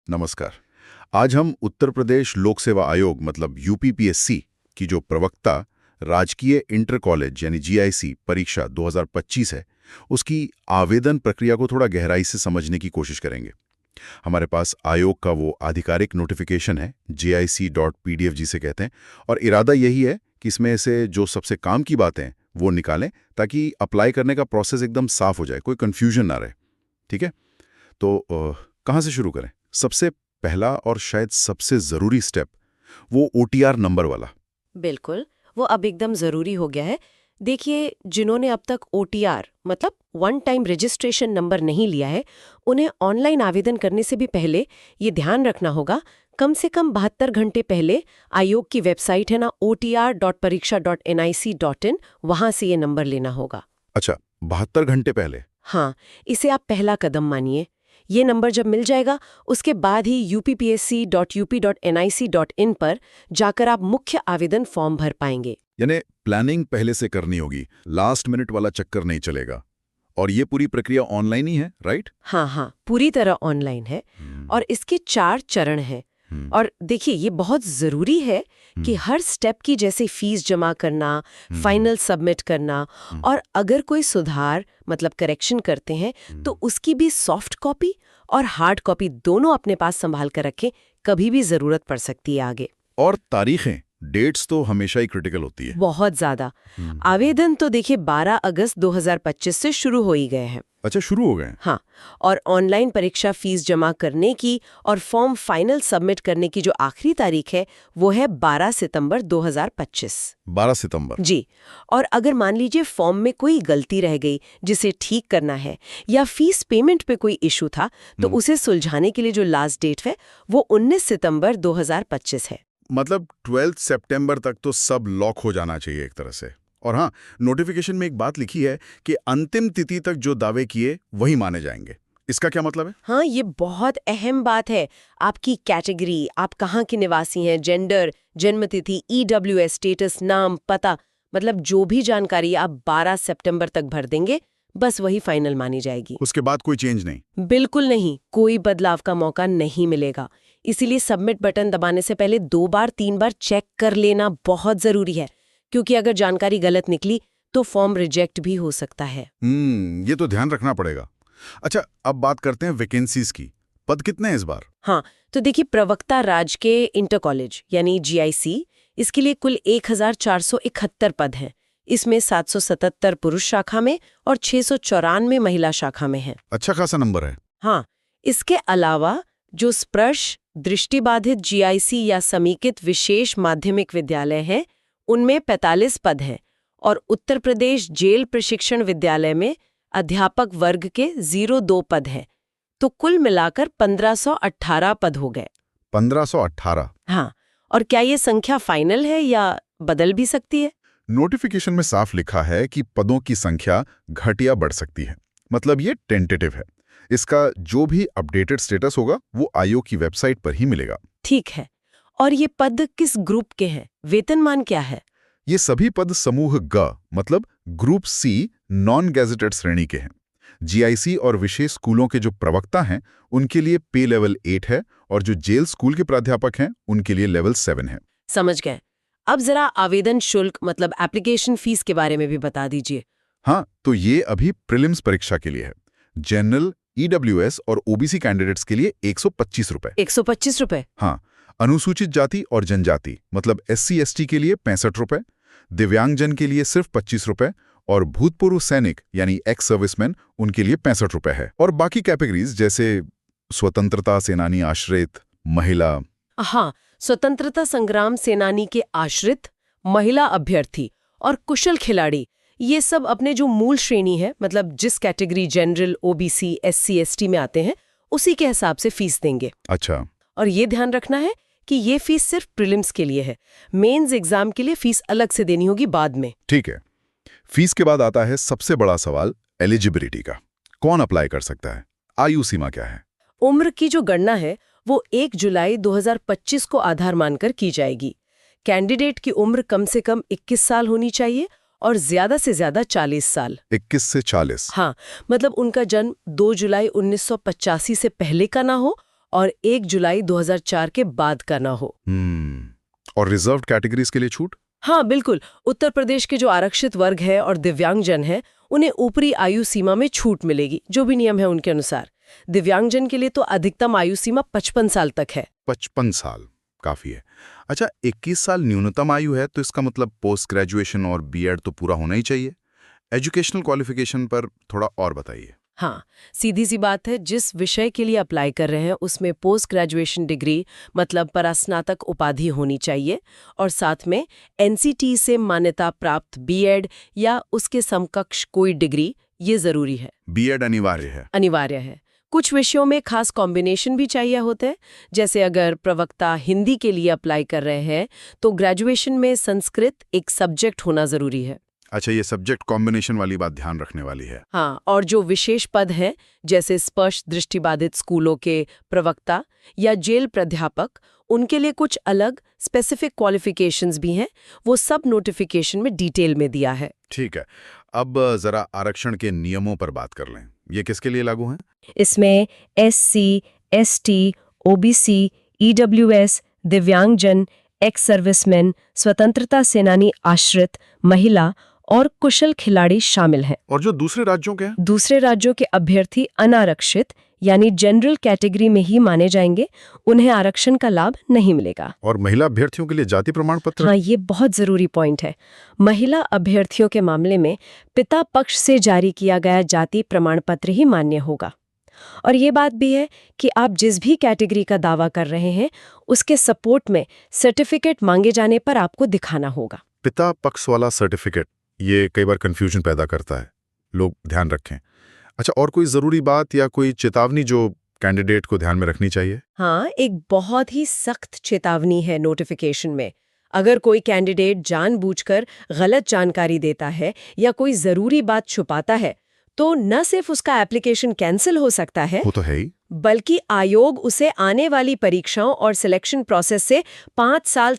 नमस्कार। आज हम उत्तर प्रदेश लोक सेवा आयोग मतलब यूपीपीएससी की जो प्रवक्ता राजकीय इंटर कॉलेज यानी जीआईसी परीक्षा 2025 है, उसकी आवेदन प्रक्रिया को थोड़ा गहराई से समझने की कोशिश करेंगे। हमारे पास आयोग का वो आधिकारिक नोटिफिकेशन है jic.pdf जिसे कहते हैं, और इरादा यही है कि इसमें से जो सबसे काम की बातें हैं वो निकालें ताकि अप्लाई करने का प्रोसेस एकदम साफ हो जाए, कोई कन्फ्यूजन ना रहे। ठीक है, तो कहाँ से शुरू करें? सबसे पहला और शायद सबसे ज़रूरी स्टेप वो ओटीआर नंबर वाला। बिल्कुल, वो अब एकदम जरूरी हो गया है। देखिए, जिन्होंने अब तक ओटीआर मतलब वन टाइम रजिस्ट्रेशन नंबर नहीं लिया है, उन्हें ऑनलाइन आवेदन करने से भी पहले ये ध्यान रखना होगा, कम से कम 72 घंटे पहले आयोग की वेबसाइट है ना otr.pariksha.nic.in, वहां से ये नंबर लेना होगा। अच्छा, 72 घंटे पहले? हाँ, इसे आप पहला कदम मानिए। ये नंबर जब मिल जाएगा, उसके बाद ही uppsc.up.nic.in पर जाकर आप मुख्य आवेदन फॉर्म भर पाएंगे। यानी प्लानिंग पहले से करनी होगी, लास्ट मिनट वाला चक्कर नहीं चलेगा। और ये पूरी प्रक्रिया ऑनलाइन ही है, राइट? हाँ, पूरी तरह ऑनलाइन है और इसके 4 चरण हैं। और देखिए, ये बहुत जरूरी है कि हर स्टेप की, जैसे फीस जमा करना, फाइनल सबमिट करना, और अगर कोई सुधार मतलब करेक्शन करते हैं तो उसकी भी सॉफ्ट कॉपी और हार्ड कॉपी दोनों अपने पास संभाल कर रखें, कभी भी जरूरत पड़ सकती है आगे। और तारीखें, डेट्स तो हमेशा ही क्रिटिकल होती है। बहुत ज्यादा। आवेदन तो देखिए 12 अगस्त 2025 से शुरू हो ही गए हैं। अच्छा, शुरू हो गए हैं? हाँ, और ऑनलाइन परीक्षा फीस जमा करने की और फॉर्म फाइनल सबमिट करने की जो आखिरी तारीख है वो है 12 सितंबर 2025। 12 सितंबर? जी। और अगर मान लीजिए फॉर्म में कोई गलती रह गई जिसे ठीक करना है, या फीस पेमेंट पे कोई इशू था, तो उसे सुलझाने के लिए जो लास्ट डेट है वो 19 सितंबर 2025 है। मतलब 12 सितंबर तक तो सब लॉक हो जाना चाहिए एक तरह से। और हाँ, नोटिफिकेशन में एक बात लिखी है कि अंतिम तिथि तक जो दावे किए वही माने जाएंगे। इसका क्या मतलब है? हाँ, ये बहुत अहम बात है। आपकी कैटेगरी, आप कहाँ के निवासी हैं, जेंडर, जन्मतिथि, ईडब्ल्यूएस स्टेटस, नाम, पता, मतलब जो भी जानकारी आप 12 सितंबर तक भर देंगे, बस वही फाइनल मानी जाएगी। उसके बाद कोई चेंज नहीं? बिल्कुल नहीं, कोई बदलाव का मौका नहीं मिलेगा। इसीलिए सबमिट बटन दबाने से पहले 2 बार 3 बार चेक कर लेना बहुत जरूरी है, क्योंकि अगर जानकारी गलत निकली तो फॉर्म रिजेक्ट भी हो सकता है। ये तो ध्यान रखना पड़ेगा। अच्छा, अब बात करते हैं वैकेंसीज की। पद कितने हैं इस बार? हाँ, तो देखिए, प्रवक्ता राज के इंटर कॉलेज यानी जीआईसी, इसके लिए कुल 1471 पद हैं। इसमें 777 पुरुष शाखा में और 694 महिला शाखा में हैं। अच्छा खासा नंबर है। हाँ, इसके अलावा जो स्पर्श दृष्टिबाधित जीआईसी या समेकित विशेष माध्यमिक विद्यालय हैं, उनमें 45 पद हैं, और उत्तर प्रदेश जेल प्रशिक्षण विद्यालय में अध्यापक वर्ग के 02 पद हैं। तो कुल मिलाकर 1518 पद हो गए। 1518? हाँ, और क्या ये संख्या फाइनल है या बदल भी सकती है? नोटिफिकेशन में साफ लिखा है कि पदों की संख्या घट या बढ़ सकती है, मतलब ये टेंटेटिव है। इसका जो भी अपडेटेड स्टेटस होगा वो आयोग की वेबसाइट पर ही मिलेगा। ठीक है। और ये पद किस ग्रुप के हैं? वेतनमान क्या है? ये सभी पद समूह ग मतलब ग्रुप सी नॉन गैजेटेड श्रेणी के हैं। जीआईसी और विशेष स्कूलों के जो प्रवक्ता हैं उनके लिए पे लेवल 8 है, और जो जेल स्कूल के प्राध्यापक हैं उनके लिए लेवल 7 है। समझ गए। अब जरा आवेदन शुल्क मतलब एप्लीकेशन फीस के बारे में भी बता दीजिए। हाँ, तो ये अभी प्रीलिम्स परीक्षा के लिए है। जनरल, ईडब्ल्यूएस और ओबीसी कैंडिडेट्स के लिए 125 रुपए। 125 रुपए? हाँ। अनुसूचित जाति और जनजाति मतलब SC/ST के लिए 65 रुपए, दिव्यांगजन के लिए सिर्फ 25 रुपए, और भूतपूर्व सैनिक यानी एक्स सर्विसमैन उनके लिए 65 रुपए है। और बाकी कैटेगरीज जैसे स्वतंत्रता सेनानी आश्रित, महिला। हाँ, स्वतंत्रता संग्राम सेनानी के आश्रित, महिला अभ्यर्थी और कुशल खिलाड़ी, ये सब अपने जो मूल श्रेणी है मतलब जिस कैटेगरी जनरल, ओबीसी, SC/ST में आते हैं, उसी के हिसाब से फीस देंगे। अच्छा। और ये ध्यान रखना है कि ये फीस सिर्फ प्रीलिम्स के लिए है। मेंस एग्जाम के लिए फीस अलग से देनी होगी बाद में। ठीक है। फीस के बाद आता है सबसे बड़ा सवाल, एलिजिबिलिटी का। कौन अप्लाई कर सकता है? आयु सीमा क्या है? उम्र की जो गणना है वो 1 जुलाई 2025 को आधार मानकर की जाएगी। कैंडिडेट की उम्र कम से कम 21 साल होनी चाहिए और ज्यादा से ज्यादा 40 साल। 21 से 40? हाँ, मतलब उनका जन्म 2 जुलाई 1985 से पहले का ना हो और 1 जुलाई 2004 के बाद करना हो। और रिजर्व्ड कैटेगरीज के लिए छूट? हाँ बिल्कुल, उत्तर प्रदेश के जो आरक्षित वर्ग है और दिव्यांगजन है उन्हें ऊपरी आयु सीमा में छूट मिलेगी, जो भी नियम है उनके अनुसार। दिव्यांगजन के लिए तो अधिकतम आयु सीमा 55 साल तक है। 55 साल काफी है। अच्छा, 21 साल न्यूनतम आयु है, तो इसका मतलब पोस्ट ग्रेजुएशन और बीएड तो पूरा होना ही चाहिए। एजुकेशनल क्वालिफिकेशन पर थोड़ा और बताइए। हाँ, सीधी सी बात है, जिस विषय के लिए अप्लाई कर रहे हैं उसमें पोस्ट ग्रेजुएशन डिग्री मतलब परास्नातक उपाधि होनी चाहिए, और साथ में एनसीटी से मान्यता प्राप्त बीएड या उसके समकक्ष कोई डिग्री, ये जरूरी है। बीएड अनिवार्य है? अनिवार्य है। कुछ विषयों में खास कॉम्बिनेशन भी चाहिए होते हैं, जैसे अगर प्रवक्ता हिंदी के लिए अप्लाई कर रहे हैं तो ग्रेजुएशन में संस्कृत एक सब्जेक्ट होना जरूरी है। अच्छा, ये सब्जेक्ट कॉम्बिनेशन वाली बात ध्यान रखने वाली है। हाँ, और जो विशेष पद हैं जैसे स्पर्श दृष्टिबाधित स्कूलों के प्रवक्ता या जेल प्राध्यापक, उनके लिए कुछ अलग स्पेसिफिक क्वालिफिकेशंस भी हैं, वो सब नोटिफिकेशन में डिटेल में दिया है। ठीक है, अब जरा आरक्षण के नियमों पर बात कर लें। ये किसके लिए लागू हैं? इसमें एससी, एसटी, ओबीसी, ईडब्ल्यूएस, दिव्यांगजन, एक्स सर्विसमैन, स्वतंत्रता सेनानी आश्रित, महिला और कुशल खिलाड़ी शामिल हैं। और जो दूसरे राज्यों के हैं? दूसरे राज्यों के अभ्यर्थी अनारक्षित यानी जनरल कैटेगरी में ही माने जाएंगे, उन्हें आरक्षण का लाभ नहीं मिलेगा। और महिला अभ्यर्थियों के लिए जाति प्रमाण पत्र? हाँ, ये बहुत जरूरी पॉइंट है। महिला अभ्यर्थियों के मामले में पिता पक्ष से जारी किया गया जाति प्रमाण पत्र ही मान्य होगा। और ये बात भी है कि आप जिस भी कैटेगरी का दावा कर रहे हैं उसके सपोर्ट में सर्टिफिकेट मांगे जाने पर आपको दिखाना होगा। पिता पक्ष वाला सर्टिफिकेट, ये कई बार कंफ्यूजन पैदा करता है, लोग ध्यान रखें। अच्छा, और कोई जरूरी बात या कोई चेतावनी जो कैंडिडेट को ध्यान में रखनी चाहिए? हाँ, एक बहुत ही सख्त चेतावनी है नोटिफिकेशन में। अगर कोई कैंडिडेट जानबूझकर गलत जानकारी देता है या कोई जरूरी बात छुपाता है तो न सिर्फ उसका एप्लीकेशन कैंसिल हो सकता है, वो तो है ही, बल्कि आयोग उसे आने वाली परीक्षाओं और सिलेक्शन प्रोसेस से 5 साल